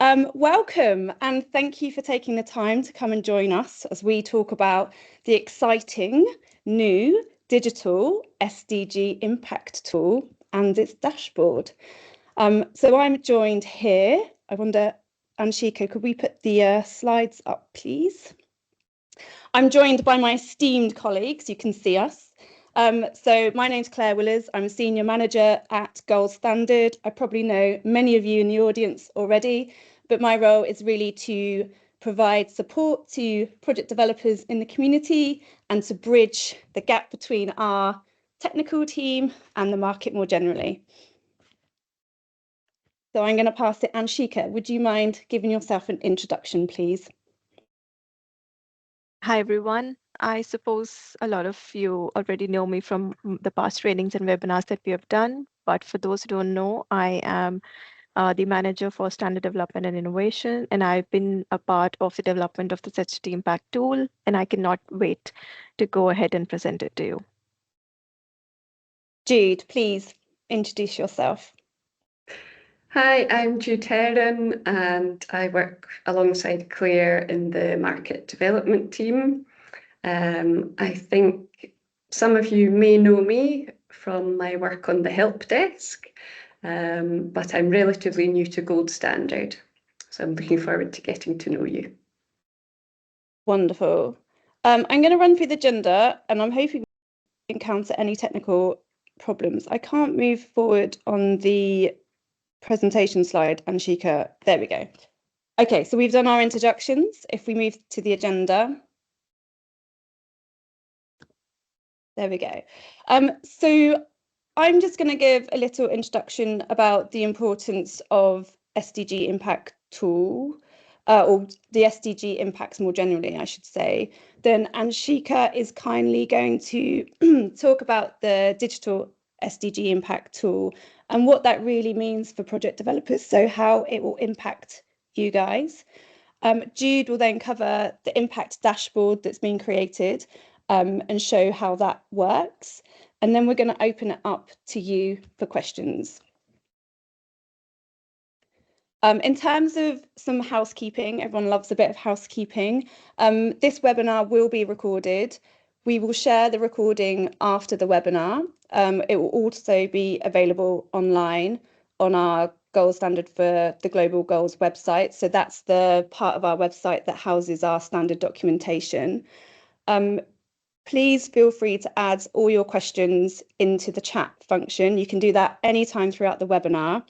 Welcome and thank you for taking the time to come and join us as we talk about the exciting new digital SDG impact tool and its dashboard. So I'm joined here. I wonder, Anshika, could we put the slides up, please? I'm joined by my esteemed colleagues. You can see us. So my name's Claire Willers. I'm a senior manager at Gold Standard. I probably know many of you in the audience already, but my role is really to provide support to project developers in the community and to bridge the gap between our technical team and the market more generally. So I'm going to pass it, Anshika. Would you mind giving yourself an introduction, please? Hi, everyone. I suppose a lot of you already know me from the past trainings and webinars that we have done. But for those who don't know, I am the manager for standard development and innovation, and I've been a part of the development of the SDG Impact tool, and I cannot wait to go ahead and present it to you. Jude, please introduce yourself. Hi, I'm Jude Heron and I work alongside Claire in the market development team. I think some of you may know me from my work on the help desk, but I'm relatively new to Gold Standard, so I'm looking forward to getting to know you. Wonderful. I'm going to run through the agenda and I'm hoping we encounter any technical problems. I can't move forward on the presentation slide, Anshika. There we go. Okay, so we've done our introductions. If we move to the agenda. There we go. So I'm just going to give a little introduction about the importance of SDG Impact Tool, or the SDG impacts more generally, I should say. Then Anshika is kindly going to talk about the digital SDG Impact Tool and what that really means for project developers, so how it will impact you guys. Jude will then cover the impact dashboard that's been created and show how that works. And then we're going to open it up to you for questions. In terms of some housekeeping, everyone loves a bit of housekeeping. This webinar will be recorded. We will share the recording after the webinar. It will also be available online on our Gold Standard for the Global Goals website. So that's the part of our website that houses our standard documentation. Please feel free to add all your questions into the chat function. You can do that anytime throughout the webinar.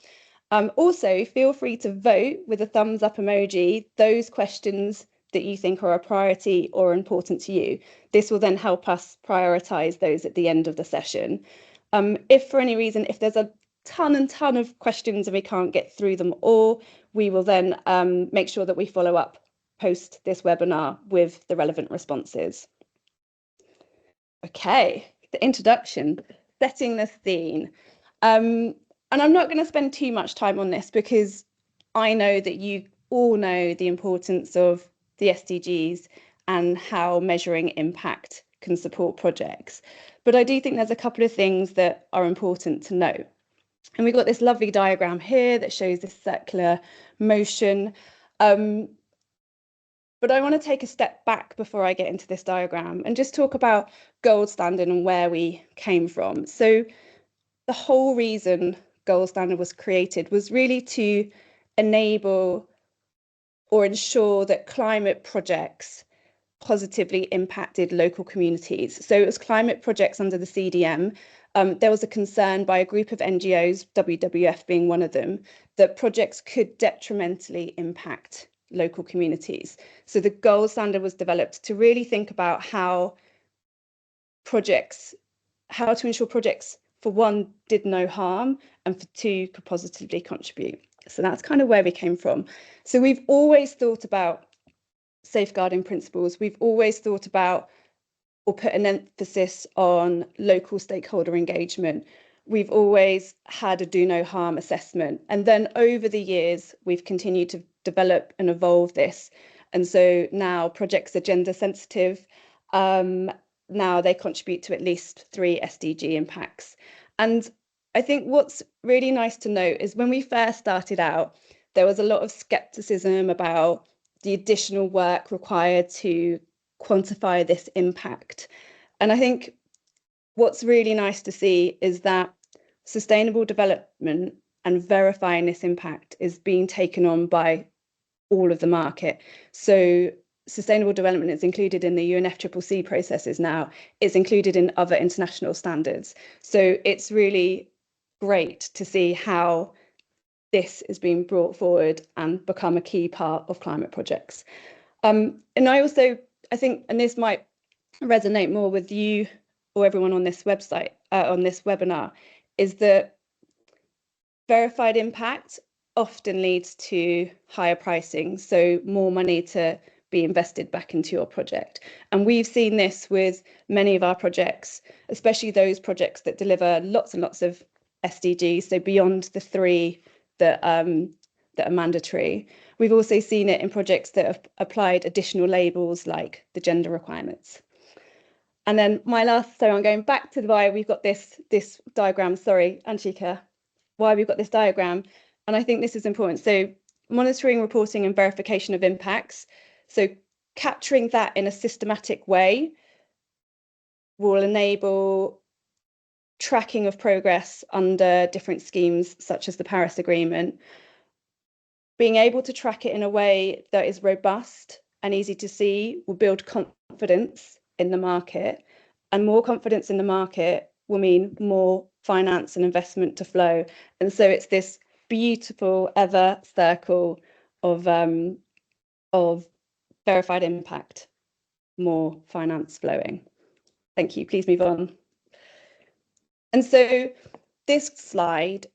Also, feel free to vote with a thumbs up emoji those questions that you think are a priority or important to you. This will then help us prioritize those at the end of the session. If for any reason, if there's a ton of questions and we can't get through them all, we will then make sure that we follow up post this webinar with the relevant responses. Okay, the introduction, setting the scene. And I'm not going to spend too much time on this because I know that you all know the importance of the SDGs and how measuring impact can support projects. But I do think there's a couple of things that are important to know. And we've got this lovely diagram here that shows this circular motion. But I want to take a step back before I get into this diagram and just talk about Gold Standard and where we came from. So the whole reason Gold Standard was created was really to enable or ensure that climate projects positively impacted local communities. So it was climate projects under the CDM. There was a concern by a group of NGOs, WWF being one of them, that projects could detrimentally impact local communities. So the Gold Standard was developed to really think about how to ensure projects, for one, did no harm, and for two, could positively contribute. So that's kind of where we came from. So we've always thought about safeguarding principles. We've always thought about or put an emphasis on local stakeholder engagement. We've always had a do no harm assessment. And then over the years, we've continued to develop and evolve this. And so now projects are gender sensitive. Now they contribute to at least 3 SDG impacts. And I think what's really nice to note is when we first started out, there was a lot of skepticism about the additional work required to quantify this impact. And I think what's really nice to see is that sustainable development and verifying this impact is being taken on by all of the market. So sustainable development is included in the UNFCCC processes now. It's included in other international standards. So it's really great to see how this is being brought forward and become a key part of climate projects. And I think, and this might resonate more with you or everyone on this website, on this webinar, is that verified impact often leads to higher pricing, so more money to be invested back into your project. And we've seen this with many of our projects, especially those projects that deliver lots and lots of SDGs, so beyond the 3 that are mandatory. We've also seen it in projects that have applied additional labels like the gender requirements. And then my last, so I'm going back to why we've got this diagram, sorry, Anshika, why we've got this diagram. And I think this is important. So monitoring, reporting and verification of impacts. So capturing that in a systematic way will enable tracking of progress under different schemes, such as the Paris Agreement. Being able to track it in a way that is robust and easy to see will build confidence in the market, and more confidence in the market will mean more finance and investment to flow. And so it's this beautiful ever circle of verified impact, more finance flowing. Thank you. Please move on. And so this slide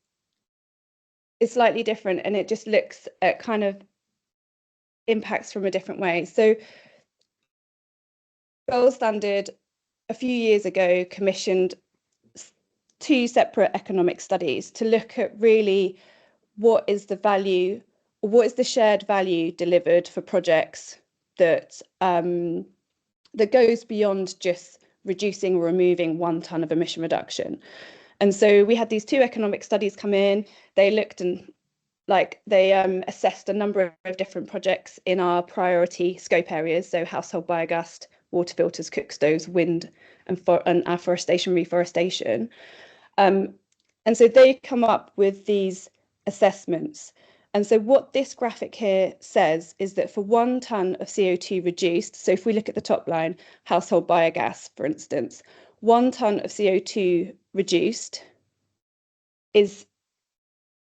is slightly different, and it just looks at kind of impacts from a different way. So Gold Standard a few years ago commissioned 2 separate economic studies to look at really what is the value, or what is the shared value delivered for projects that that goes beyond just reducing or removing 1 tonne of emission reduction. And so we had these 2 economic studies come in. They looked and they assessed a number of different projects in our priority scope areas, so household biogas, water filters, cook stoves, wind, and afforestation, reforestation. And so they come up with these assessments. And so what this graphic here says is that for 1 tonne of CO2 reduced, so if we look at the top line, household biogas, for instance, 1 tonne of CO2 reduced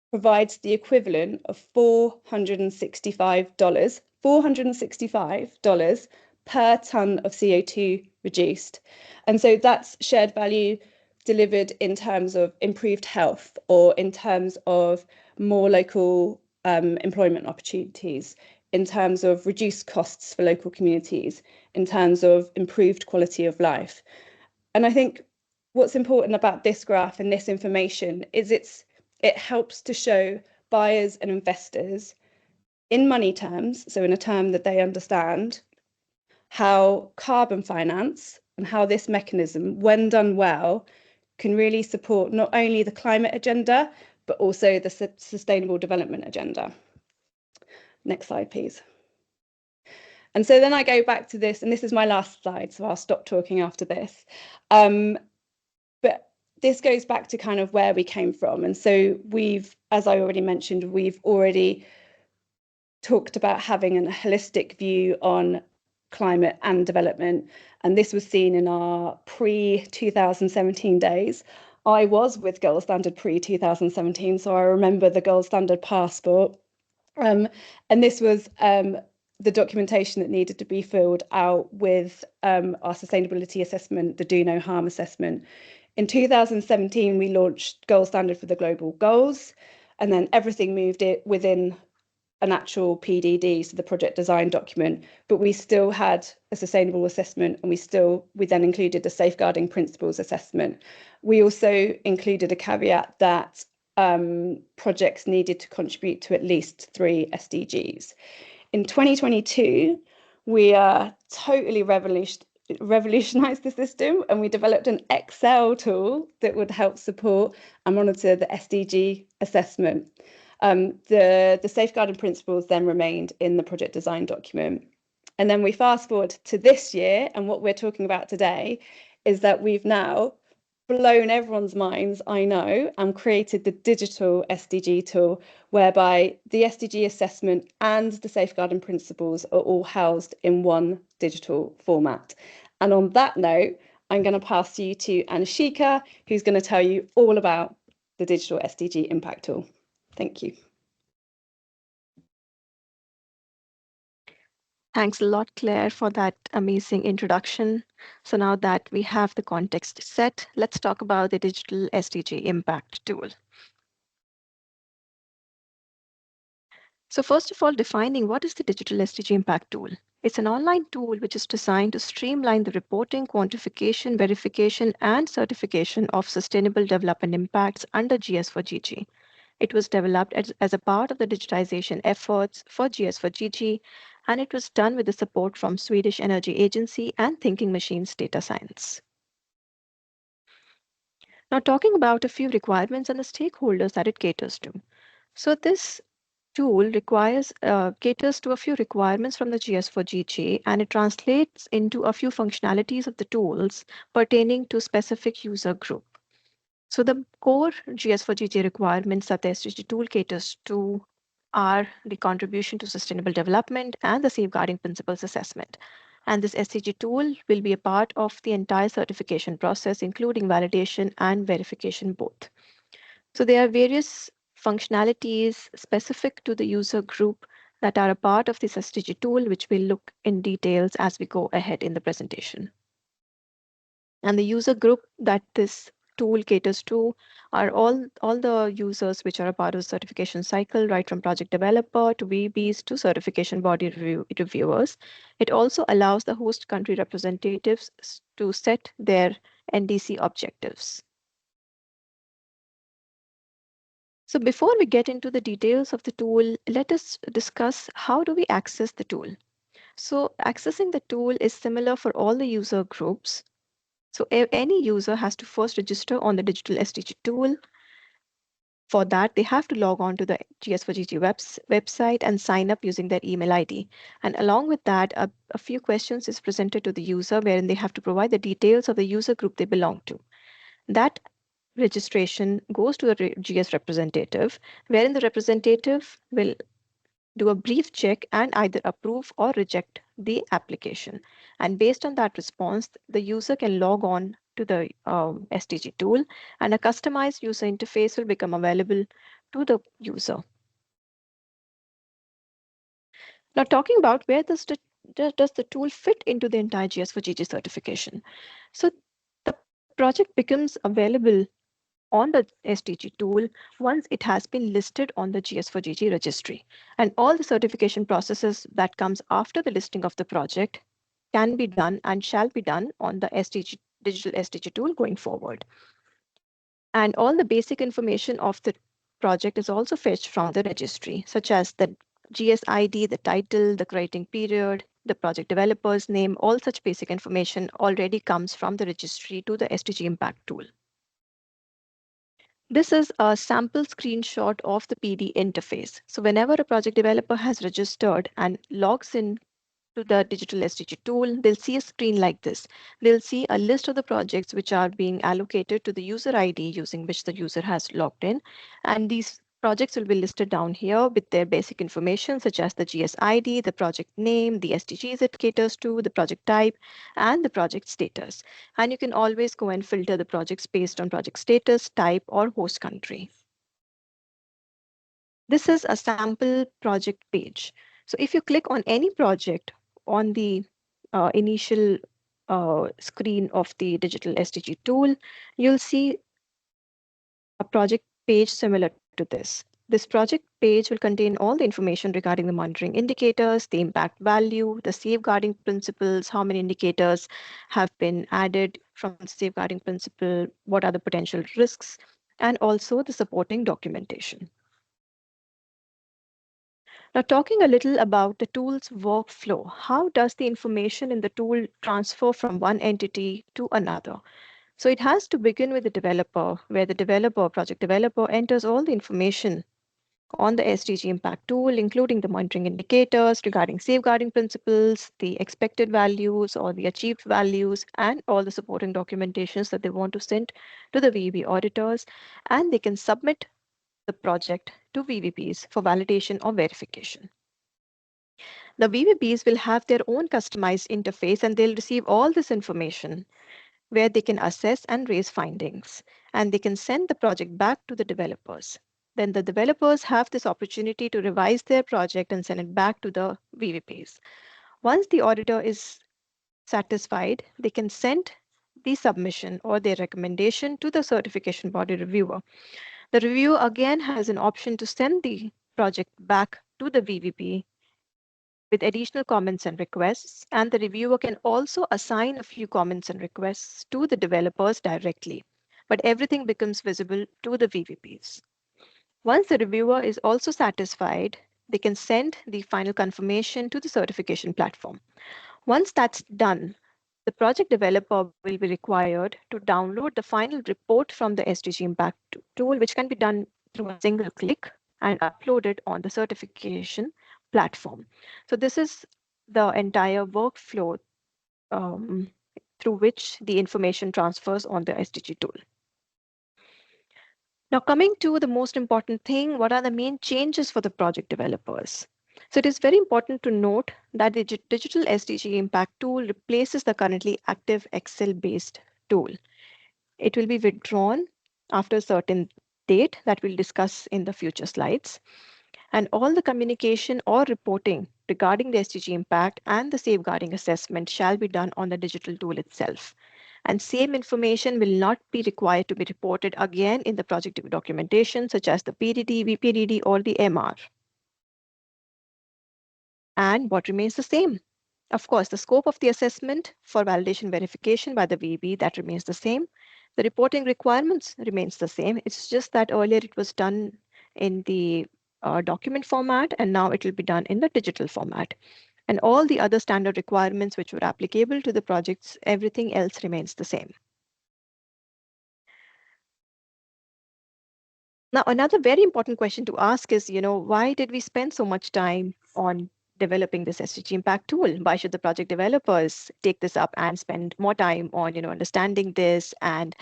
provides the equivalent of $465 per tonne of CO2 reduced. And so that's shared value delivered in terms of improved health, or in terms of more local employment opportunities, in terms of reduced costs for local communities, in terms of improved quality of life. And I think what's important about this graph and this information is it helps to show buyers and investors in money terms, so in a term that they understand, how carbon finance and how this mechanism, when done well, can really support not only the climate agenda, but also the sustainable development agenda. Next slide, please. And so then I go back to this, and this is my last slide, so I'll stop talking after this. But this goes back to kind of where we came from. And so as I already mentioned, we've already talked about having a holistic view on climate and development. And this was seen in our pre-2017 days. I was with Gold Standard pre-2017, so I remember the Gold Standard passport. And this was the documentation that needed to be filled out with our sustainability assessment, the Do No Harm assessment. In 2017, we launched Gold Standard for the Global Goals, and then everything moved it within an actual PDD, so the project design document, but we still had a sustainable assessment, and we then included the safeguarding principles assessment. We also included a caveat that projects needed to contribute to at least 3 SDGs. In 2022, we totally revolutionized the system, and we developed an Excel tool that would help support and monitor the SDG assessment. The safeguarding principles then remained in the project design document. And then we fast forward to this year, and what we're talking about today is that we've now blown everyone's minds, I know, and created the digital SDG tool, whereby the SDG assessment and the safeguarding principles are all housed in one digital format. And on that note, I'm going to pass you to Anshika, who's going to tell you all about the digital SDG impact tool. Thank you. Thanks a lot, Claire, for that amazing introduction. So now that we have the context set, let's talk about the digital SDG impact tool. So first of all, defining what is the digital SDG impact tool. It's an online tool which is designed to streamline the reporting, quantification, verification, and certification of sustainable development impacts under GS4GG. It was developed as a part of the digitization efforts for GS4GG, and it was done with the support from Swedish Energy Agency and Thinking Machines Data Science. Now, talking about a few requirements and the stakeholders that it caters to. So this tool caters to a few requirements from the GS4GG, and it translates into a few functionalities of the tools pertaining to specific user group. So the core GS4GG requirements that the SDG tool caters to are the contribution to sustainable development and the safeguarding principles assessment. And this SDG tool will be a part of the entire certification process, including validation and verification both. So there are various functionalities specific to the user group that are a part of this SDG tool, which we'll look in details as we go ahead in the presentation. And the user group that this tool caters to are all the users which are a part of the certification cycle, right from project developer to VBs to certification body reviewers. It also allows the host country representatives to set their NDC objectives. So before we get into the details of the tool, let us discuss how do we access the tool. So accessing the tool is similar for all the user groups. So any user has to first register on the digital SDG tool. For that, they have to log on to the GS4GG website and sign up using their email ID. And along with that, a few questions is presented to the user wherein they have to provide the details of the user group they belong to. That registration goes to a GS representative, wherein the representative will do a brief check and either approve or reject the application. And based on that response, the user can log on to the SDG tool, and a customized user interface will become available to the user. Now, talking about where does the tool fit into the entire GS4GG certification? So the project becomes available on the SDG tool once it has been listed on the GS4GG registry. And all the certification processes that comes after the listing of the project can be done and shall be done on the digital SDG tool going forward. And all the basic information of the project is also fetched from the registry, such as the GS ID, the title, the crediting period, the project developer's name. All such basic information already comes from the registry to the SDG impact tool. This is a sample screenshot of the PD interface. So whenever a project developer has registered and logs in to the digital SDG tool, they'll see a screen like this. They'll see a list of the projects which are being allocated to the user ID using which the user has logged in. And these projects will be listed down here with their basic information such as the GS ID, the project name, the SDGs it caters to, the project type, and the project status. And you can always go and filter the projects based on project status, type, or host country. This is a sample project page. So if you click on any project on the initial screen of the digital SDG tool, you'll see a project page similar to this. This project page will contain all the information regarding the monitoring indicators, the impact value, the safeguarding principles, how many indicators have been added from the safeguarding principle, what are the potential risks, and also the supporting documentation. Now, talking a little about the tool's workflow, how does the information in the tool transfer from one entity to another? So it has to begin with the developer, where the project developer enters all the information on the SDG impact tool, including the monitoring indicators regarding safeguarding principles, the expected values or the achieved values, and all the supporting documentations that they want to send to the VEB auditors. And they can submit the project to VVPs for validation or verification. The VVPs will have their own customized interface and they'll receive all this information where they can assess and raise findings, and they can send the project back to the developers. Then the developers have this opportunity to revise their project and send it back to the VVPs. Once the auditor is satisfied, they can send the submission or their recommendation to the certification body reviewer. The reviewer again has an option to send the project back to the VVP with additional comments and requests, and the reviewer can also assign a few comments and requests to the developers directly, but everything becomes visible to the VVPs. Once the reviewer is also satisfied, they can send the final confirmation to the certification platform. Once that's done, the project developer will be required to download the final report from the SDG Impact tool, which can be done through a single click and upload it on the certification platform. So this is the entire workflow through which the information transfers on the SDG tool. Now, coming to the most important thing, what are the main changes for the project developers? So it is very important to note that the digital SDG impact tool replaces the currently active Excel-based tool. It will be withdrawn after a certain date that we'll discuss in the future slides. And all the communication or reporting regarding the SDG impact and the safeguarding assessment shall be done on the digital tool itself. And same information will not be required to be reported again in the project documentation, such as the PDD, VPDD, or the MR. And what remains the same? Of course, the scope of the assessment for validation verification by the VB, that remains the same. The reporting requirements remains the same. It's just that earlier it was done in the document format, and now it will be done in the digital format. And all the other standard requirements which were applicable to the projects, everything else remains the same. Now, another very important question to ask is, why did we spend so much time on developing this SDG impact tool? Why should the project developers take this up and spend more time on, understanding this and,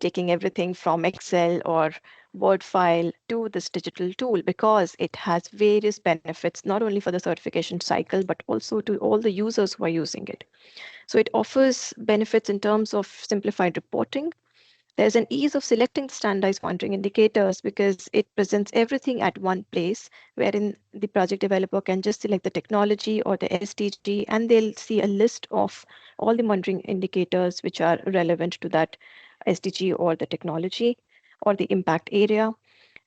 taking everything from Excel or Word file to this digital tool? Because it has various benefits, not only for the certification cycle, but also to all the users who are using it. So it offers benefits in terms of simplified reporting. There's an ease of selecting the standardized monitoring indicators because it presents everything at one place, wherein the project developer can just select the technology or the SDG, and they'll see a list of all the monitoring indicators which are relevant to that SDG or the technology or the impact area.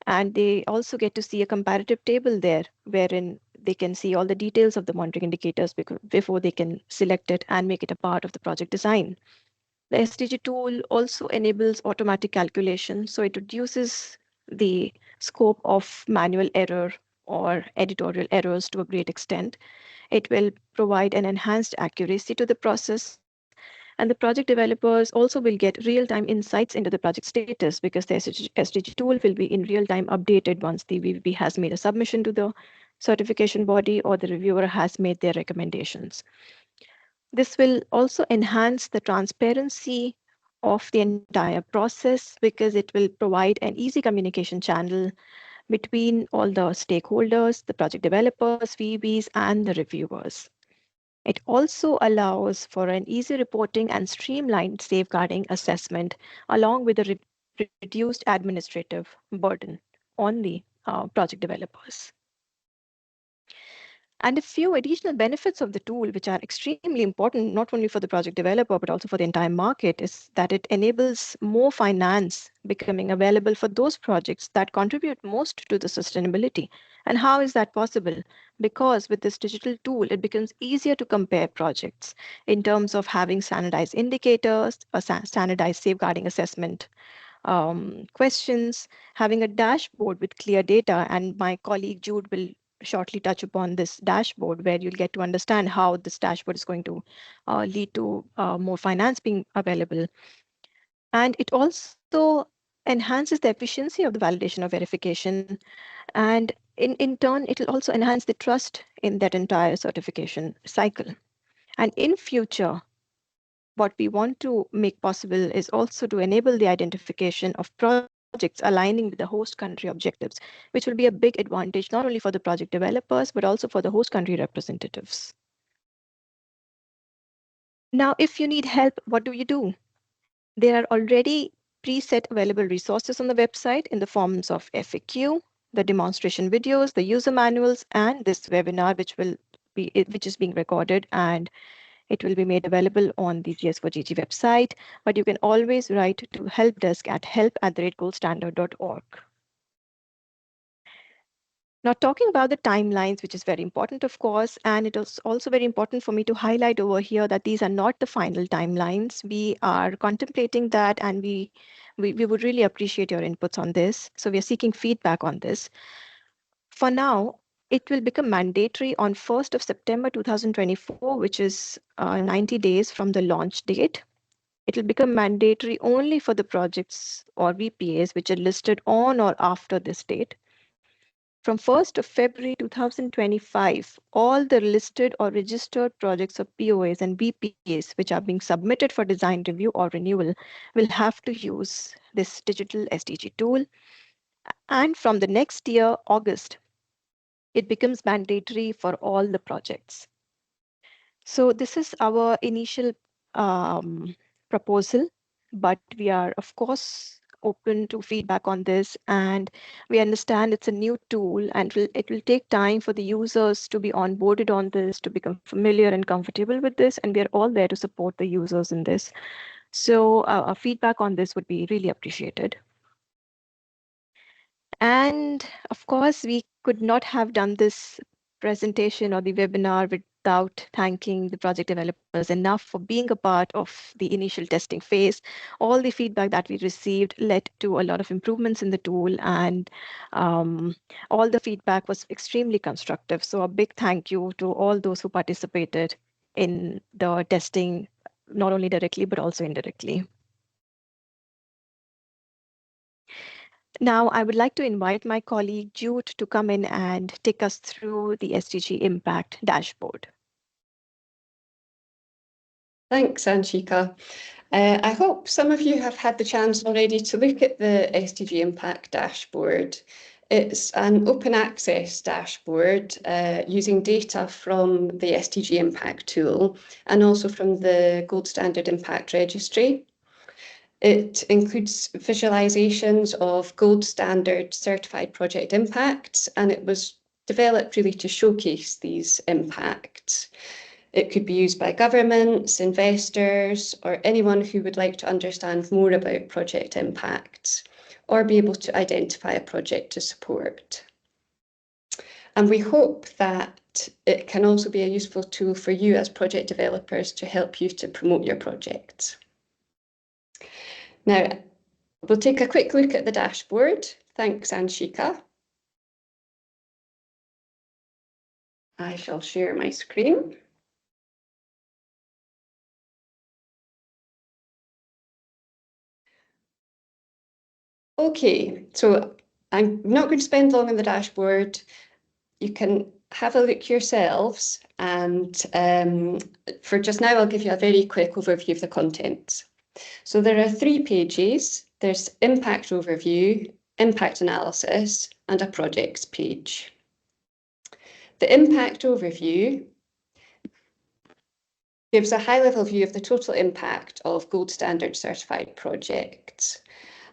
And they also get to see a comparative table there, wherein they can see all the details of the monitoring indicators before they can select it and make it a part of the project design. The SDG tool also enables automatic calculation, so it reduces the scope of manual error or editorial errors to a great extent. It will provide an enhanced accuracy to the process. And the project developers also will get real-time insights into the project status because the SDG tool will be in real time updated once the VVP has made a submission to the certification body or the reviewer has made their recommendations. This will also enhance the transparency of the entire process because it will provide an easy communication channel between all the stakeholders, the project developers, VBs, and the reviewers. It also allows for an easy reporting and streamlined safeguarding assessment, along with a reduced administrative burden on the project developers. And a few additional benefits of the tool, which are extremely important, not only for the project developer, but also for the entire market, is that it enables more finance becoming available for those projects that contribute most to the sustainability. And how is that possible? Because with this digital tool, it becomes easier to compare projects in terms of having standardized indicators, a standardized safeguarding assessment questions, having a dashboard with clear data. And my colleague Jude will shortly touch upon this dashboard where you'll get to understand how this dashboard is going to lead to more finance being available. And it also enhances the efficiency of the validation of verification, and in turn, it will also enhance the trust in that entire certification cycle. And in future, what we want to make possible is also to enable the identification of projects aligning with the host country objectives, which will be a big advantage not only for the project developers, but also for the host country representatives. Now, if you need help, what do you do? There are already preset available resources on the website in the forms of FAQ, the demonstration videos, the user manuals, and this webinar, which is being recorded, and it will be made available on the GS4GG website. But you can always write to help desk at help@goldstandard.org. Now, talking about the timelines, which is very important, of course, and it is also very important for me to highlight over here that these are not the final timelines. We are contemplating that, and we would really appreciate your inputs on this. So we are seeking feedback on this. For now, it will become mandatory on 1st of September 2024, which is 90 days from the launch date. It will become mandatory only for the projects or VPAs which are listed on or after this date. From 1st of February 2025, all the listed or registered projects of POAs and VPAs which are being submitted for design review or renewal will have to use this digital SDG tool. And from the next year, August, it becomes mandatory for all the projects. So this is our initial proposal, but we are, of course, open to feedback on this, and we understand it's a new tool, and it will take time for the users to be onboarded on this, to become familiar and comfortable with this, and we are all there to support the users in this. So a feedback on this would be really appreciated. And of course, we could not have done this presentation or the webinar without thanking the project developers enough for being a part of the initial testing phase. All the feedback that we received led to a lot of improvements in the tool, and all the feedback was extremely constructive. So a big thank you to all those who participated in the testing, not only directly, but also indirectly. Now, I would like to invite my colleague Jude to come in and take us through the SDG Impact dashboard. Thanks, Anshika. I hope some of you have had the chance already to look at the SDG Impact dashboard. It's an open access dashboard using data from the SDG Impact tool and also from the Gold Standard Impact Registry. It includes visualizations of gold standard certified project impacts, and it was developed really to showcase these impacts. It could be used by governments, investors, or anyone who would like to understand more about project impacts or be able to identify a project to support. And we hope that it can also be a useful tool for you as project developers to help you to promote your projects. Now, we'll take a quick look at the dashboard. Thanks, Anshika. I shall share my screen. Okay, so I'm not going to spend long on the dashboard. You can have a look yourselves, and for just now, I'll give you a very quick overview of the contents. So there are 3 pages. There's impact overview, impact analysis, and a projects page. The impact overview gives a high-level view of the total impact of gold standard certified projects,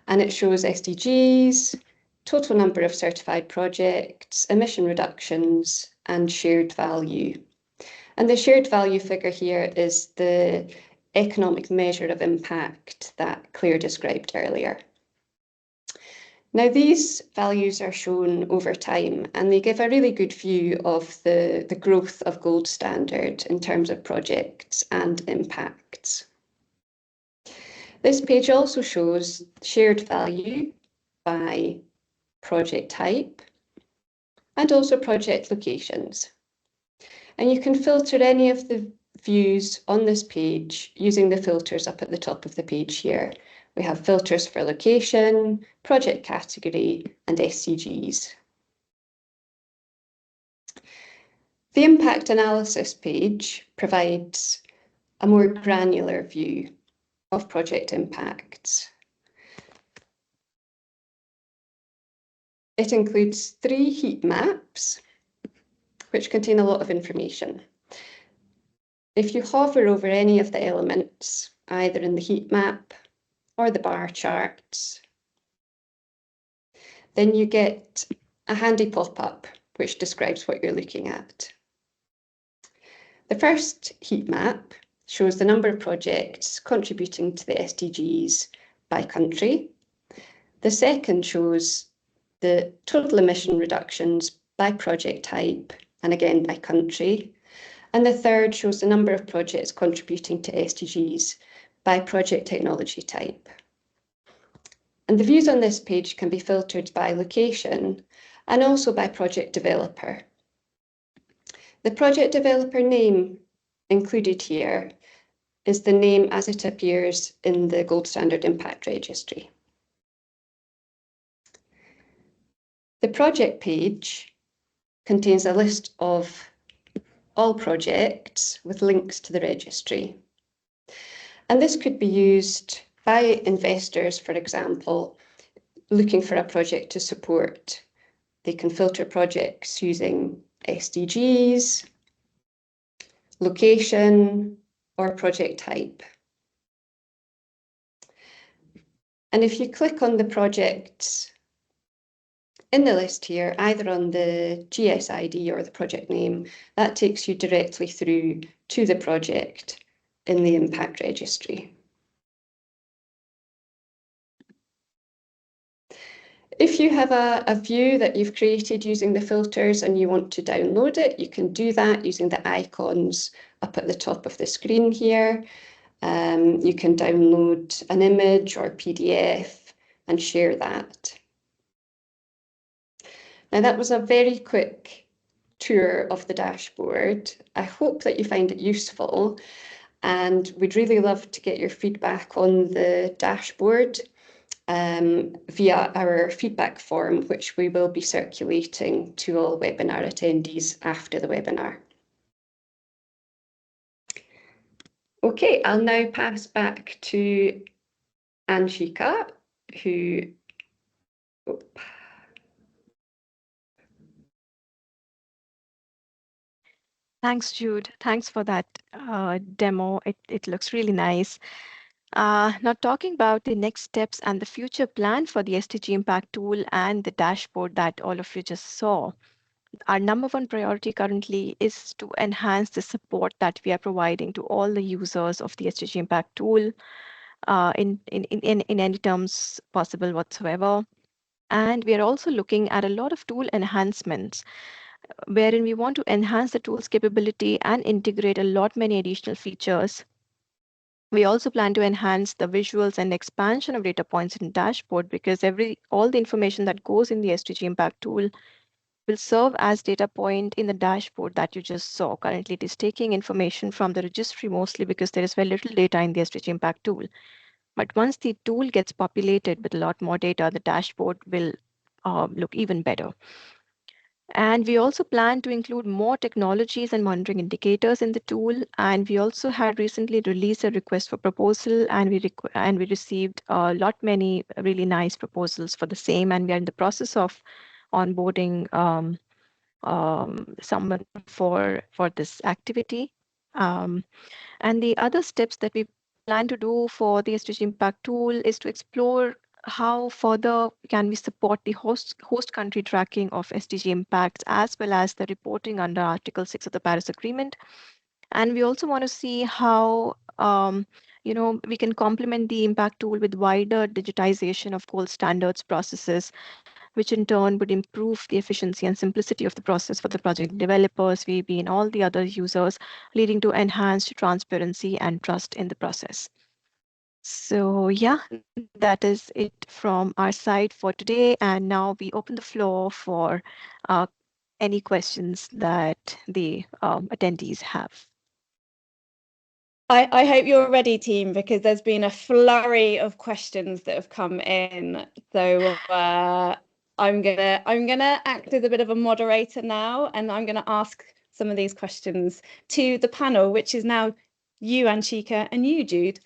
and it shows SDGs, total number of certified projects, emission reductions, and shared value. And the shared value figure here is the economic measure of impact that Claire described earlier. Now, these values are shown over time, and they give a really good view of the growth of gold standard in terms of projects and impacts. This page also shows shared value by project type and also project locations. And you can filter any of the views on this page using the filters up at the top of the page here, We have filters for location, project category, and SDGs. The impact analysis page provides a more granular view of project impacts. It includes 3 heat maps, which contain a lot of information. If you hover over any of the elements, either in the heat map or the bar charts, then you get a handy pop-up which describes what you're looking at. The first heat map shows the number of projects contributing to the SDGs by country. The second shows the total emission reductions by project type, and again by country. And the third shows the number of projects contributing to SDGs by project technology type. And the views on this page can be filtered by location and also by project developer. The project developer name included here is the name as it appears in the Gold Standard Impact Registry. The project page contains a list of all projects with links to the registry. And this could be used by investors, for example, looking for a project to support. They can filter projects using SDGs, location, or project type. And if you click on the projects in the list here, either on the GSID or the project name, that takes you directly through to the project in the impact registry. If you have a view that you've created using the filters and you want to download it, you can do that using the icons up at the top of the screen here. You can download an image or PDF and share that. Now that was a very quick tour of the dashboard. I hope that you find it useful, and we'd really love to get your feedback on the dashboard via our feedback form, which we will be circulating to all webinar attendees after the webinar. Okay, I'll now pass back to Anshika, who... Oh. Thanks, Jude. Thanks for that demo. It looks really nice. Now talking about the next steps and the future plan for the SDG Impact Tool and the dashboard that all of you just saw. Our number one priority currently is to enhance the support that we are providing to all the users of the SDG Impact Tool in any terms possible whatsoever. And we are also looking at a lot of tool enhancements wherein we want to enhance the tool's capability and integrate a lot many additional features. We also plan to enhance the visuals and expansion of data points in the dashboard, because all the information that goes in the SDG Impact Tool will serve as data point in the dashboard that you just saw. Currently, it is taking information from the registry mostly because there is very little data in the SDG Impact Tool. But once the tool gets populated with a lot more data, the dashboard will look even better. And we also plan to include more technologies and monitoring indicators in the tool. And we also had recently released a request for proposal, and we received a lot many really nice proposals for the same. And we are in the process of onboarding someone for this activity. And the other steps that we plan to do for the SDG Impact Tool is to explore how further can we support the host country tracking of SDG impacts, as well as the reporting under Article 6 of the Paris Agreement. And we also want to see how we can complement the impact tool with wider digitization of gold standards processes, which in turn would improve the efficiency and simplicity of the process for the project developers, VB, and all the other users, leading to enhanced transparency and trust in the process. So yeah, that is it from our side for today. And now we open the floor for any questions that the attendees have. I hope you're ready, team, because there's been a flurry of questions that have come in. So I'm gonna act as a bit of a moderator now, and I'm gonna ask some of these questions to the panel, which is now you, Anshika, and you, Jude.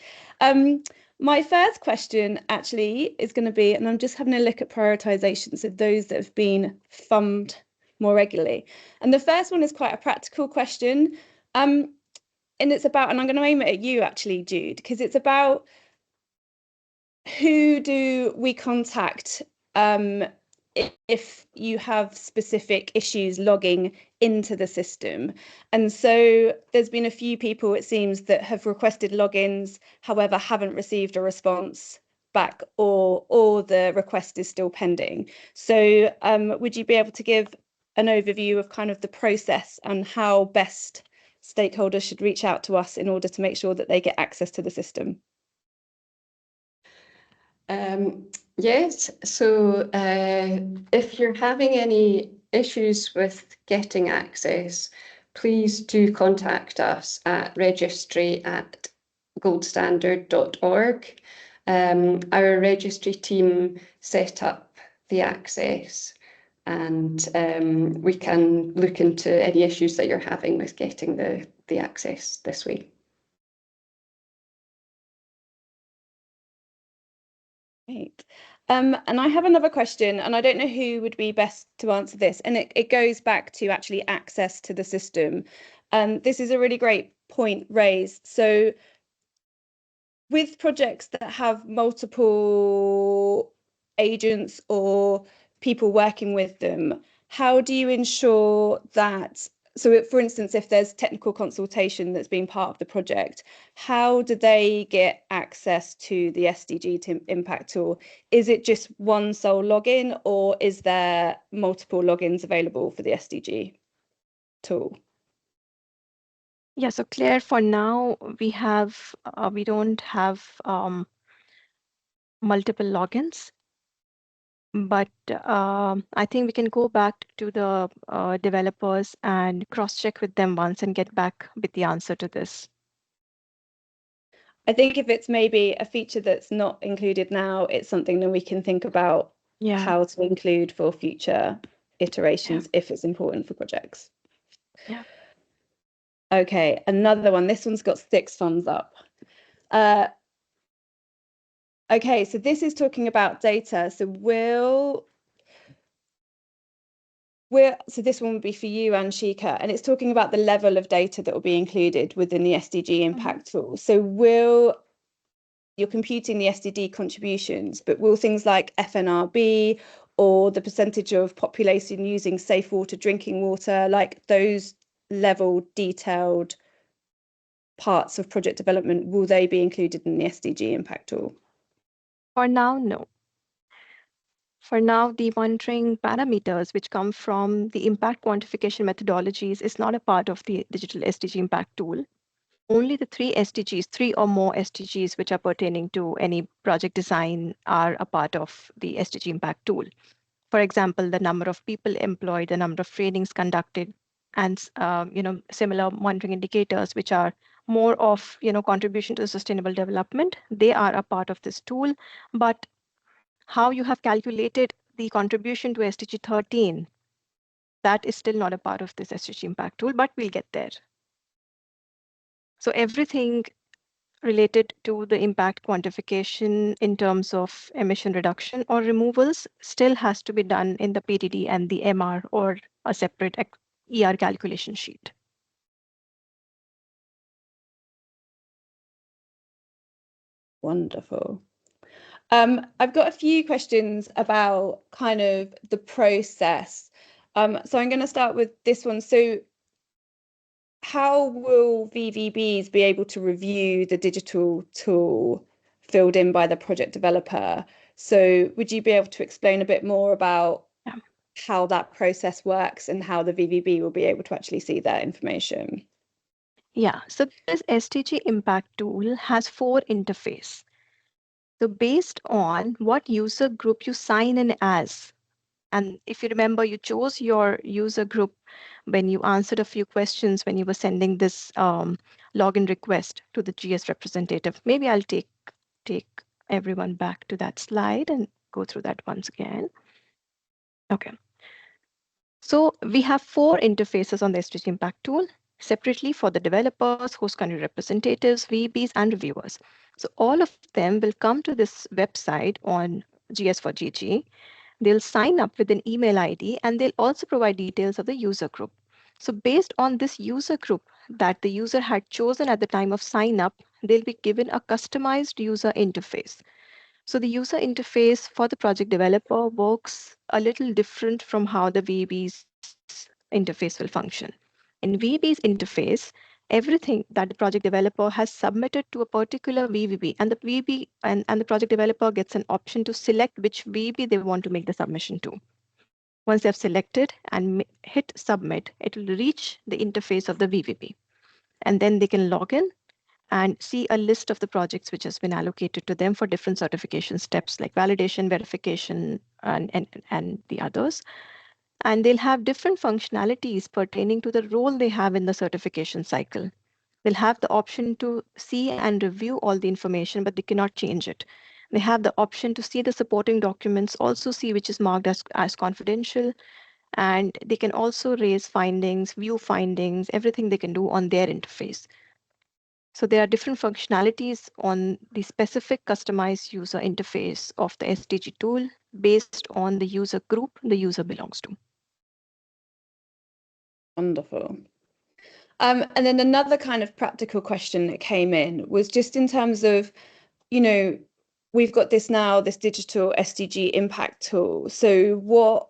My first question actually is going to be, and I'm just having a look at prioritizations of those that have been funded more regularly. And the first one is quite a practical question. And it's about, and I'm going to aim it at you actually, Jude, because it's about who do we contact if you have specific issues logging into the system. And so there's been a few people, it seems, that have requested logins, however, haven't received a response back, or the request is still pending. So would you be able to give an overview of kind of the process and how best stakeholders should reach out to us in order to make sure that they get access to the system? Yes, so if you're having any issues with getting access, please do contact us at registry@goldstandard.org. Our registry team set up the access, and we can look into any issues that you're having with getting the access this way. Great. And I have another question, and I don't know who would be best to answer this, and it goes back to actually access to the system. This is a really great point raised. So with projects that have multiple agents or people working with them, how do you ensure that, so for instance, if there's technical consultation that's been part of the project, how do they get access to the SDG impact tool? Is it just one sole login, or is there multiple logins available for the SDG tool? Yeah, so Claire, for now, we don't have multiple logins, but I think we can go back to the developers and cross-check with them once and get back with the answer to this. I think if it's maybe a feature that's not included now, it's something that we can think about how to include for future iterations if it's important for projects. Yeah. Okay, another one. This one's got 6 thumbs up. Okay, so this is talking about data. So so this one would be for you, Anshika, and it's talking about the level of data that will be included within the SDG impact tool. So you're computing the SDG contributions, but will things like FNRB or the percentage of population using safe water, drinking water, like those level detailed parts of project development, will they be included in the SDG impact tool? For now, no. For now, the monitoring parameters which come from the impact quantification methodologies is not a part of the digital SDG impact tool. Only the 3 SDGs, 3 or more SDGs which are pertaining to any project design are a part of the SDG impact tool. For example, the number of people employed, the number of trainings conducted, and similar monitoring indicators which are more of contribution to sustainable development. They are a part of this tool, but how you have calculated the contribution to SDG 13, that is still not a part of this SDG impact tool, but we'll get there. So everything related to the impact quantification in terms of emission reduction or removals still has to be done in the PDD and the MR or a separate ER calculation sheet. Wonderful. I've got a few questions about kind of the process. So I'm going to start with this one. So how will VVBs be able to review the digital tool filled in by the project developer? So would you be able to explain a bit more about how that process works and how the VVB will be able to actually see that information? Yeah, so this SDG impact tool has 4 interfaces. So based on what user group you sign in as, and if you remember, you chose your user group when you answered a few questions when you were sending this login request to the GS representative. Maybe I'll take everyone back to that slide and go through that once again. Okay. So we have 4 interfaces on the SDG Impact tool separately for the developers, host country representatives, VBs, and reviewers. So all of them will come to this website on GS for GG. They'll sign up with an email ID, and they'll also provide details of the user group. So based on this user group that the user had chosen at the time of sign up, they'll be given a customized user interface. So the user interface for the project developer works a little different from how the VB's interface will function. In VB's interface, everything that the project developer has submitted to a particular VBB, and the VB and the project developer gets an option to select which VB they want to make the submission to. Once they've selected and hit submit, it will reach the interface of the VBB. And then they can log in and see a list of the projects which has been allocated to them for different certification steps like validation, verification, and the others. And they'll have different functionalities pertaining to the role they have in the certification cycle. They'll have the option to see and review all the information, but they cannot change it. They have the option to see the supporting documents, also see which is marked as confidential, and they can also raise findings, view findings, everything they can do on their interface. So there are different functionalities on the specific customized user interface of the SDG tool based on the user group the user belongs to. Wonderful. And then another kind of practical question that came in was just in terms of, you know, we've got this digital SDG impact tool. So what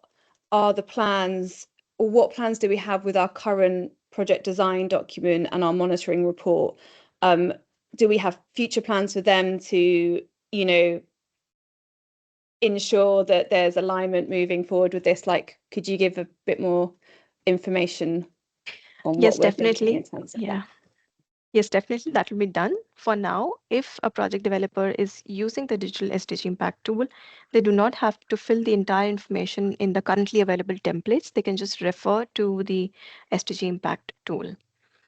are the plans, or what plans do we have with our current project design document and our monitoring report? Do we have future plans for them to, you know, ensure that there's alignment moving forward with this? Like, could you give a bit more information on Yes, what we're definitely. thinking in terms of Yeah. Yes, definitely. That will be done. For now, if a project developer is using the digital SDG impact tool, they do not have to fill the entire information in the currently available templates. They can just refer to the SDG impact tool.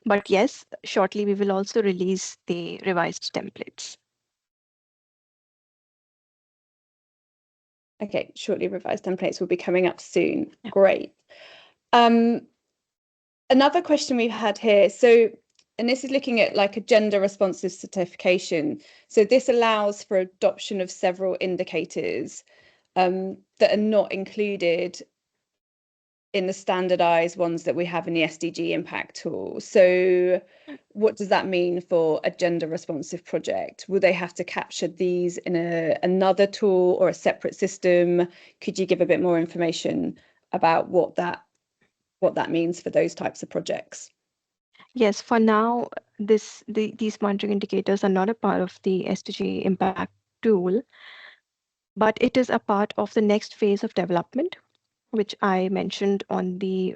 But yes, shortly we will also release the revised templates. Okay, shortly revised templates will be coming up soon. Yeah. Great. Another question we've had here, and this is looking at like a gender responsive certification. So this allows for adoption of several indicators that are not included in the standardized ones that we have in the SDG impact tool. So what does that mean for a gender responsive project? Will they have to capture these in another tool or a separate system? Could you give a bit more information about what that means for those types of projects? Yes, for now, these monitoring indicators are not a part of the SDG impact tool, but it is a part of the next phase of development, which I mentioned on the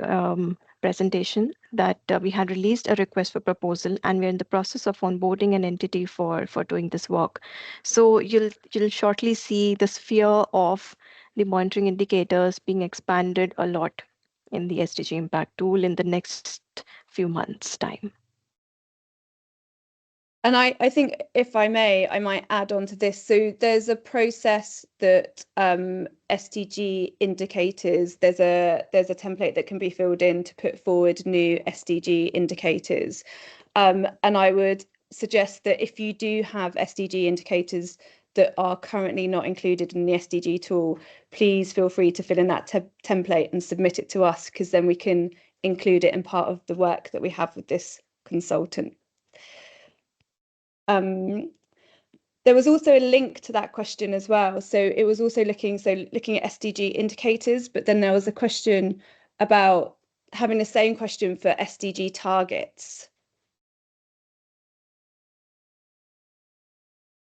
presentation, that we had released a request for proposal, and we're in the process of onboarding an entity for doing this work. So you'll shortly see the sphere of the monitoring indicators being expanded a lot in the SDG impact tool in the next few months' time. And I think, if I may, I might add on to this. So there's a process that SDG indicators, there's a template that can be filled in to put forward new SDG indicators. And I would suggest that if you do have SDG indicators that are currently not included in the SDG tool, please feel free to fill in that template and submit it to us, because then we can include it in part of the work that we have with this consultant. There was also a link to that question as well. So it was also looking at SDG indicators, but then there was a question about having the same question for SDG targets.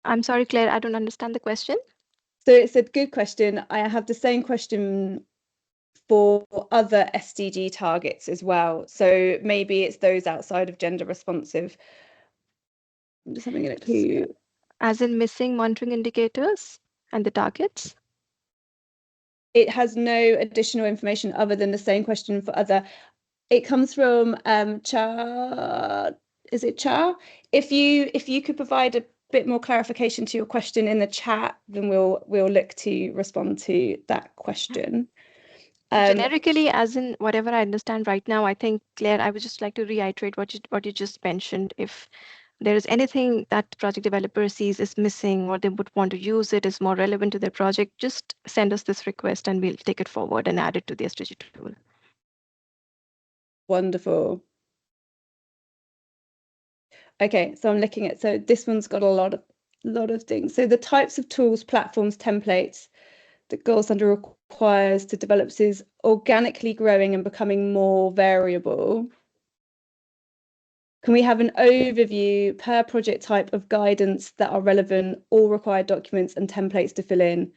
I'm sorry, Claire, I don't understand the question. So it's a good question. I have the same question for other SDG targets as well. So maybe it's those outside of gender responsive. I'm just having a look here. As in missing monitoring indicators and the targets? It has no additional information other than the same question for other. It comes from Cha. Is it Cha? If you could provide a bit more clarification to your question in the chat, then we'll look to respond to that question. Generically, as in whatever I understand right now, I think, Claire, I would just like to reiterate what you just mentioned. If there is anything that the project developer sees is missing or they would want to use it is more relevant to their project, just send us this request and we'll take it forward and add it to the SDG tool. Wonderful. Okay, so I'm looking at, so this one's got a lot of things. So the types of tools, platforms, templates that Gold Standard requires to develop is organically growing and becoming more variable. Can we have an overview per project type of guidance that are relevant, all required documents and templates to fill in?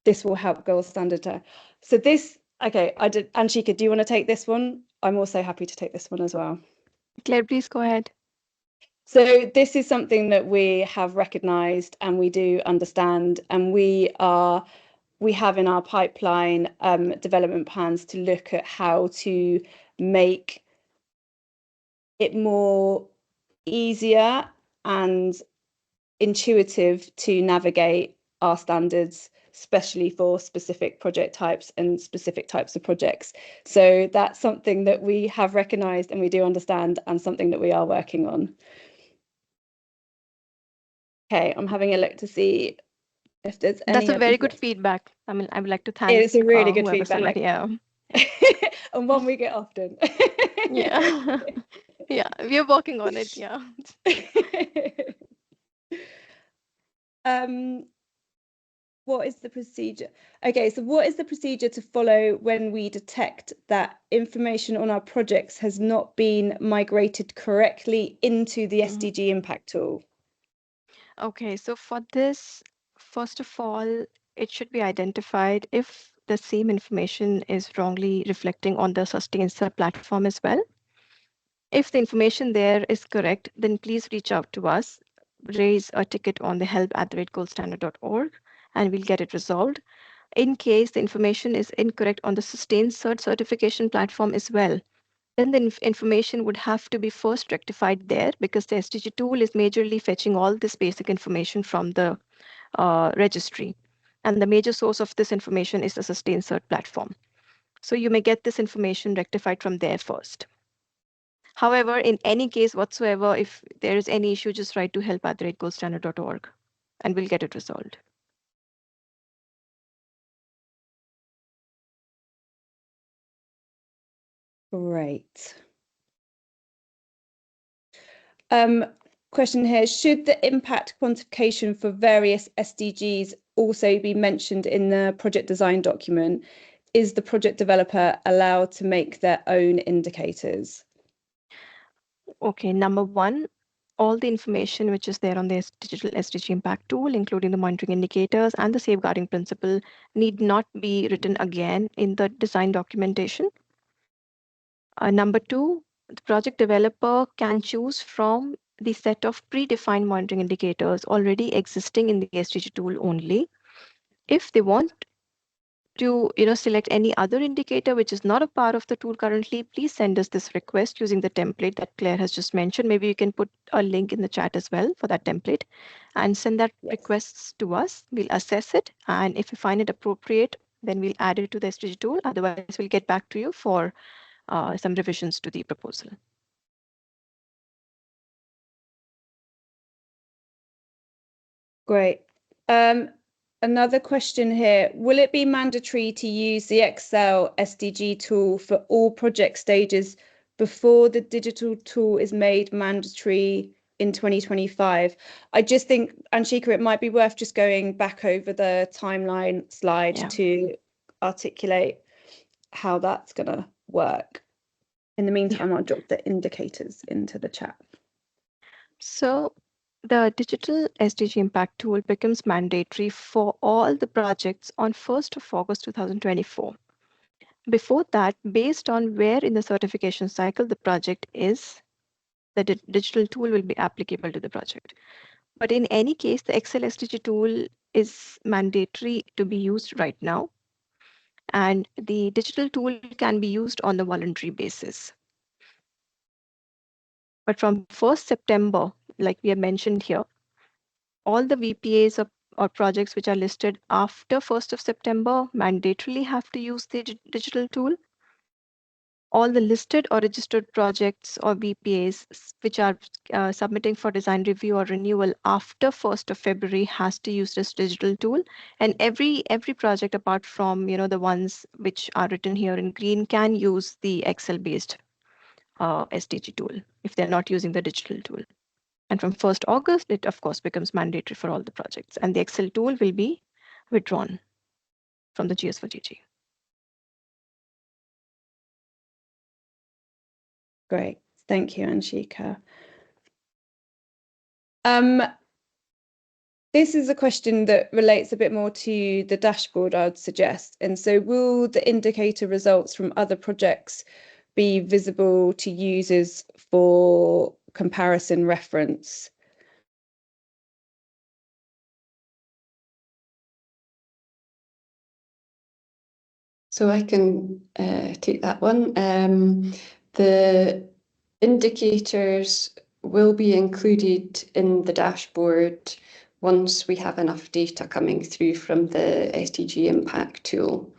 This will help Gold Standard. So this, okay, Anshika, do you want to take this one? I'm also happy to take this one as well. Claire, please go ahead. So this is something that we have recognised and we do understand, and we have in our pipeline development plans to look at how to make it more easier and intuitive to navigate our standards, especially for specific project types and specific types of projects. So that's something that we have recognised and we do understand, and something that we are working on. Okay, I'm having a look to see if there's any. That's a very good feedback. I mean, I would like to thank. It's a really good feedback. Yeah. And one we get often. Yeah. Yeah, we are working on it. Yeah. What is the procedure? Okay, so what is the procedure to follow when we detect that information on our projects has not been migrated correctly into the SDG impact tool? Okay, so for this, first of all, it should be identified if the same information is wrongly reflecting on the Sustainsa platform as well. If the information there is correct, then please reach out to us, raise a ticket on the help@goldstandard.org, and we'll get it resolved. In case the information is incorrect on the Sustainsa certification platform as well, then the information would have to be first rectified there, because the SDG tool is majorly fetching all this basic information from the registry. And the major source of this information is the Sustainsa platform. So you may get this information rectified from there first. However, in any case whatsoever, if there is any issue, just write to help@goldstandard.org and we'll get it resolved. Great. Question here, should the impact quantification for various SDGs also be mentioned in the project design document? Is the project developer allowed to make their own indicators? Okay, number one, all the information which is there on the digital SDG impact tool, including the monitoring indicators and the safeguarding principle, need not be written again in the design documentation. Number two, the project developer can choose from the set of predefined monitoring indicators already existing in the SDG tool only. If they want to select any other indicator which is not a part of the tool currently, please send us this request using the template that Claire has just mentioned. Maybe you can put a link in the chat as well for that template and send that requests to us. We'll assess it, and if we find it appropriate, then we'll add it to the SDG tool. Otherwise, we'll get back to you for some revisions to the proposal. Great. Another question here, will it be mandatory to use the Excel SDG tool for all project stages before the digital tool is made mandatory in 2025? I just think, Anshika, it might be worth just going back over the timeline slide to articulate how that's going to work. In the meantime, I'll drop the indicators into the chat. So the digital SDG impact tool becomes mandatory for all the projects on 1st of August 2024. Before that, based on where in the certification cycle the project is, the digital tool will be applicable to the project. But in any case, the Excel SDG tool is mandatory to be used right now. and the digital tool can be used on the voluntary basis. But from 1st September, like we have mentioned here, all the VPAs or projects which are listed after 1st of September mandatorily have to use the digital tool. All the listed or registered projects or VPAs which are submitting for design review or renewal after 1st of February has to use this digital tool. And every project apart from the ones which are written here in green can use the Excel-based SDG tool if they're not using the digital tool. And from 1st August, it of course becomes mandatory for all the projects. And the Excel tool will be withdrawn from the GS4GG. Great. Thank you, Anshika. This is a question that relates a bit more to the dashboard, I would suggest. And so will the indicator results from other projects be visible to users for comparison reference? So I can take that one. The indicators will be included in the dashboard once we have enough data coming through from the SDG impact tool.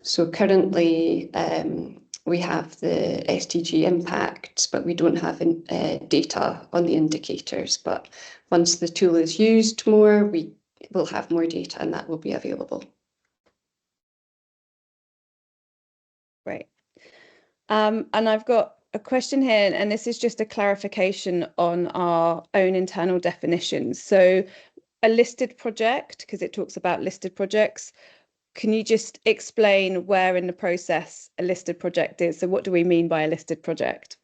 So currently we have the SDG impacts, but we don't have data on the indicators. But once the tool is used more, we will have more data and that will be available. Great. And I've got a question here, and this is just a clarification on our own internal definitions. So a listed project, because it talks about listed projects, can you just explain where in the process a listed project is? So what do we mean by a listed project?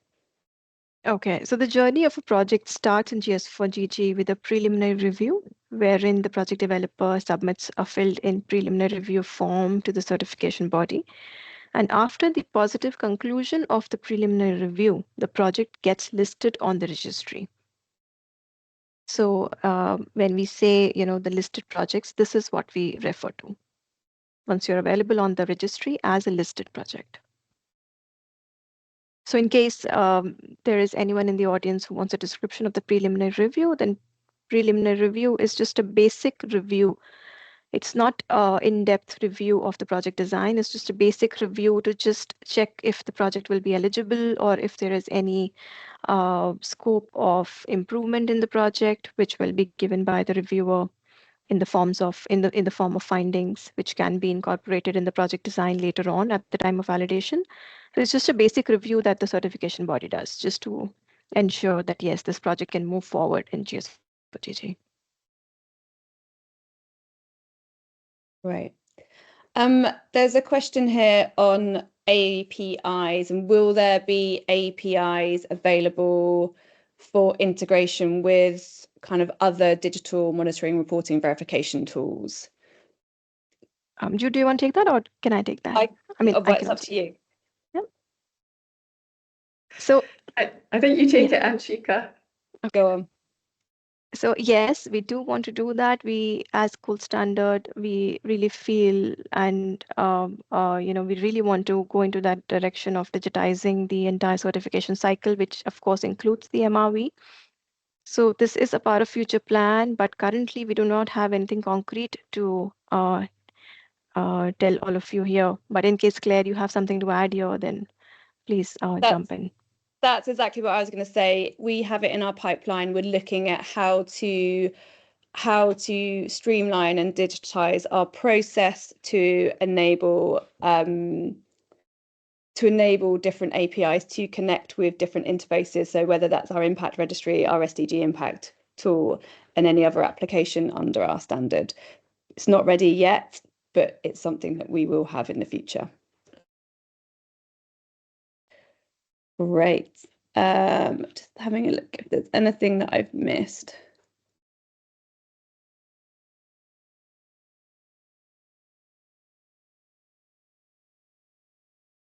Okay, so the journey of a project starts in GS4GG with a preliminary review, wherein the project developer submits a filled-in preliminary review form to the certification body. And after the positive conclusion of the preliminary review, the project gets listed on the registry. So when we say, the listed projects, this is what we refer to. Once you're available on the registry as a listed project. So in case there is anyone in the audience who wants a description of the preliminary review, then preliminary review is just a basic review. It's not an in-depth review of the project design. It's just a basic review to just check if the project will be eligible or if there is any scope of improvement in the project, which will be given by the reviewer in the form of findings, which can be incorporated in the project design later on at the time of validation. So it's just a basic review that the certification body does, just to ensure that yes, this project can move forward in GS4GG. Right. There's a question here on APIs, and will there be APIs available for integration with kind of other digital monitoring, reporting, verification tools? Jude, do you want to take that, or can I take that? It's up to you. Yeah. So I think you take it, Anshika. Go on. So yes, we do want to do that. We, as Gold Standard, we really feel and we really want to go into that direction of digitizing the entire certification cycle, which of course includes the MRV. So this is a part of future plan, but currently we do not have anything concrete to tell all of you here. But in case, Claire, you have something to add here, then please jump in. That's exactly what I was going to say. We have it in our pipeline. We're looking at how to streamline and digitize our process to enable different APIs to connect with different interfaces. So whether that's our impact registry, our SDG impact tool, and any other application under our standard. It's not ready yet, but it's something that we will have in the future. Great. Just having a look if there's anything that I've missed.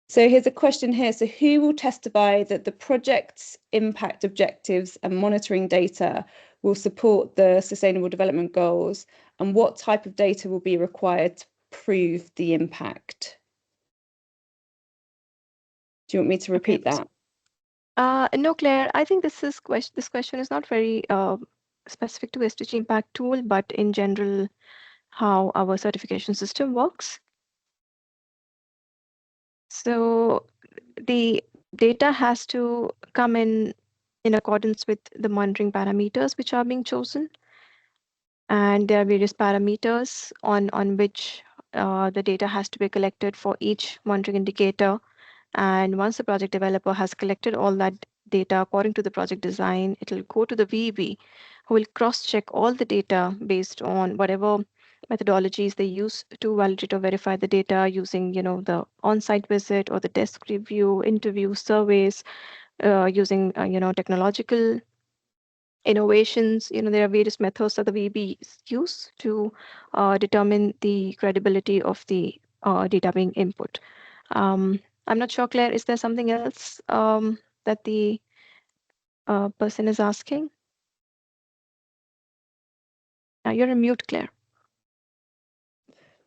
So here's a question here. So who will testify that the project's impact objectives and monitoring data will support the Sustainable Development Goals, and what type of data will be required to prove the impact? Do you want me to repeat that? No, Claire, I think this question is not very specific to SDG impact tool, but in general, how our certification system works. So the data has to come in accordance with the monitoring parameters which are being chosen. And there are various parameters on which the data has to be collected for each monitoring indicator. And once the project developer has collected all that data according to the project design, it will go to the VB, who will cross-check all the data based on whatever methodologies they use to validate or verify the data using, the on-site visit or the desk review, interview, surveys, using, technological innovations. There are various methods that the VB use to determine the credibility of the data being input. I'm not sure, Claire, is there something else that the person is asking? You're on mute, Claire.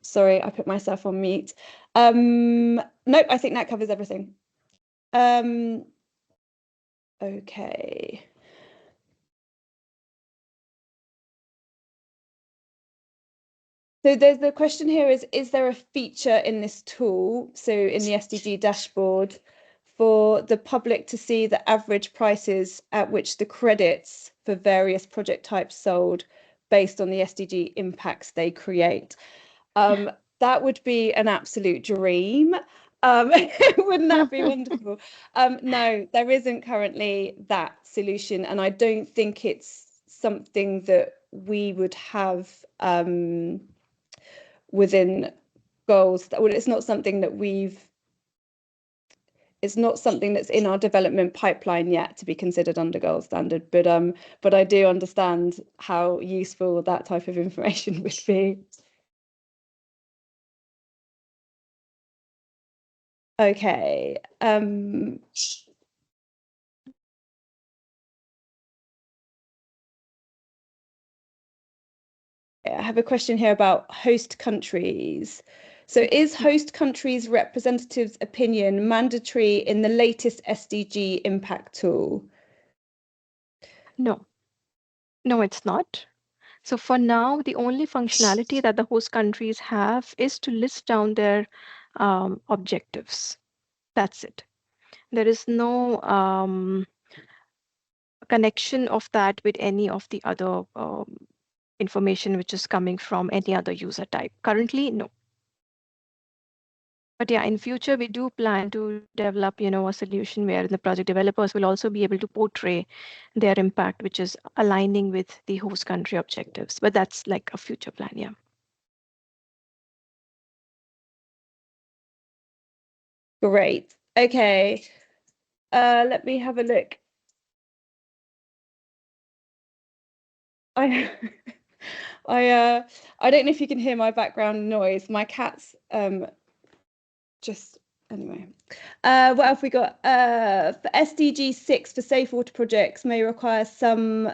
Sorry, I put myself on mute. Nope, I think that covers everything. Okay. So there's the question here is there a feature in this tool, so in the SDG dashboard, for the public to see the average prices at which the credits for various project types sold based on the SDG impacts they create? That would be an absolute dream. Wouldn't that be wonderful? No, there isn't currently that solution, and I don't think it's something that we would have within goals. Well, it's not something that it's not something that's in our development pipeline yet to be considered under gold standard, but I do understand how useful that type of information would be. Okay. I have a question here about host countries. So is host countries' representatives' opinion mandatory in the latest SDG impact tool? No, it's not. So for now, the only functionality that the host countries have is to list down their objectives. That's it. There is no connection of that with any of the other information which is coming from any other user type. Currently, no. But yeah, in future, we do plan to develop, a solution where the project developers will also be able to portray their impact, which is aligning with the host country objectives. But that's like a future plan, yeah. Great. Okay. Let me have a look. I don't know if you can hear my background noise. My cat's just anyway. What have we got? For SDG 6 for safe water projects may require some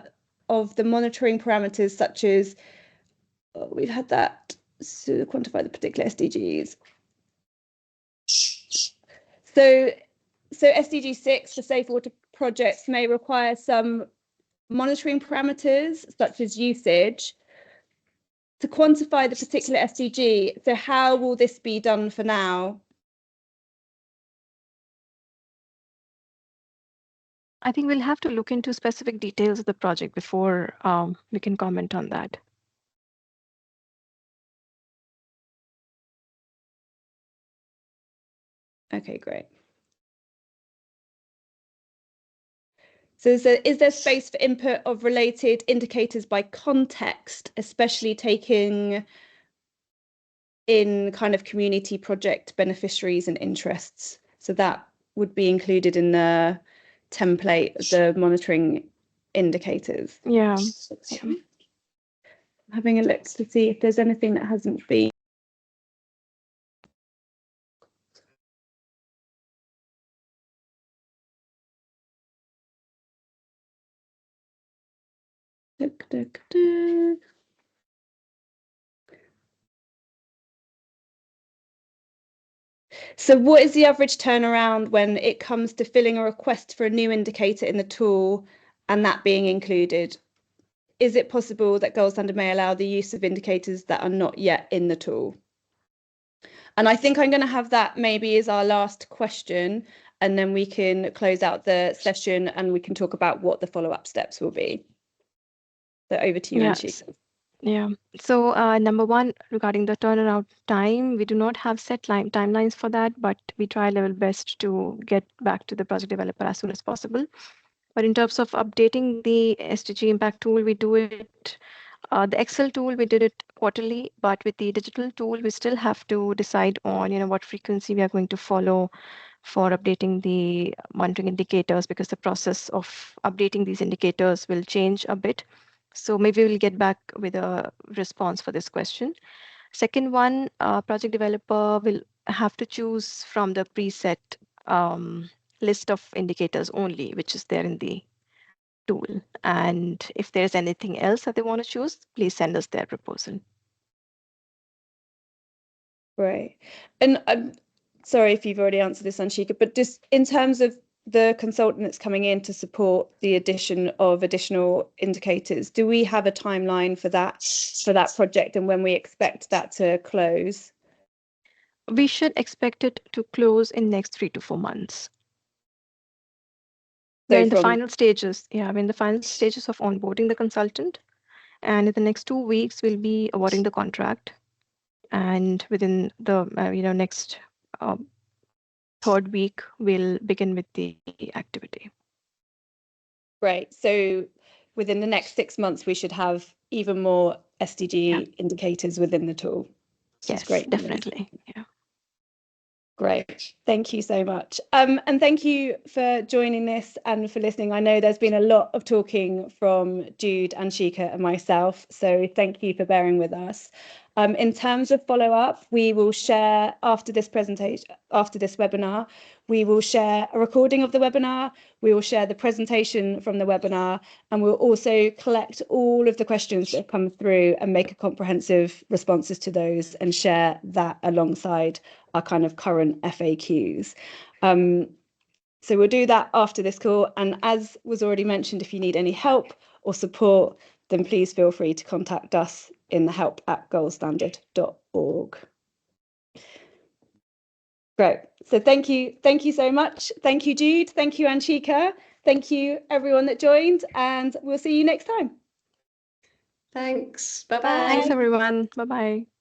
of the monitoring parameters such as we've had that to quantify the particular SDGs. So SDG 6 for safe water projects may require some monitoring parameters such as usage to quantify the particular SDG. So how will this be done for now? I think we'll have to look into specific details of the project before we can comment on that. Okay, great. So is there space for input of related indicators by context, especially taking in kind of community project beneficiaries and interests? So that would be included in the template, the monitoring indicators. Yeah. I'm having a look to see if there's anything that hasn't been. So what is the average turnaround when it comes to filling a request for a new indicator in the tool and that being included? Is it possible that Gold Standard may allow the use of indicators that are not yet in the tool? And I think I'm going to have that maybe as our last question, and then we can close out the session and we can talk about what the follow-up steps will be. So over to you, Anshika. Yeah. So number one, regarding the turnaround time, we do not have set timelines for that, but we try level best to get back to the project developer as soon as possible. But in terms of updating the SDG impact tool, we do it. The Excel tool, we did it quarterly, but with the digital tool, we still have to decide on, what frequency we are going to follow for updating the monitoring indicators, because the process of updating these indicators will change a bit. So maybe we'll get back with a response for this question. Second one, project developer will have to choose from the preset list of indicators only, which is there in the tool. And if there's anything else that they want to choose, please send us their proposal. Right. And I'm sorry if you've already answered this, Anshika, but just in terms of the consultant that's coming in to support the addition of additional indicators, do we have a timeline for that project and when we expect that to close? We should expect it to close in next 3 to 4 months. We're in the final stages. Yeah, we're in the final stages of onboarding the consultant. And in the next 2 weeks, we'll be awarding the contract. And within the next third week, we'll begin with the activity. Great. So within the next 6 months, we should have even more SDG indicators within the tool. Yes, great. Definitely. Yeah. Great. Thank you so much. And thank you for joining this and for listening. I know there's been a lot of talking from Jude, Anshika and myself, so thank you for bearing with us. In terms of follow-up, we will share after this webinar, we will share a recording of the webinar, we will share the presentation from the webinar, and we'll also collect all of the questions that have come through and make a comprehensive responses to those and share that alongside our kind of current FAQs. So we'll do that after this call. And as was already mentioned, if you need any help or support, then please feel free to contact us in the help@goldstandard.org. Great. So thank you so much. Thank you, Jude. Thank you, Anshika. Thank you, everyone that joined, and we'll see you next time. Thanks. Bye-bye. Thanks, everyone. Bye-bye.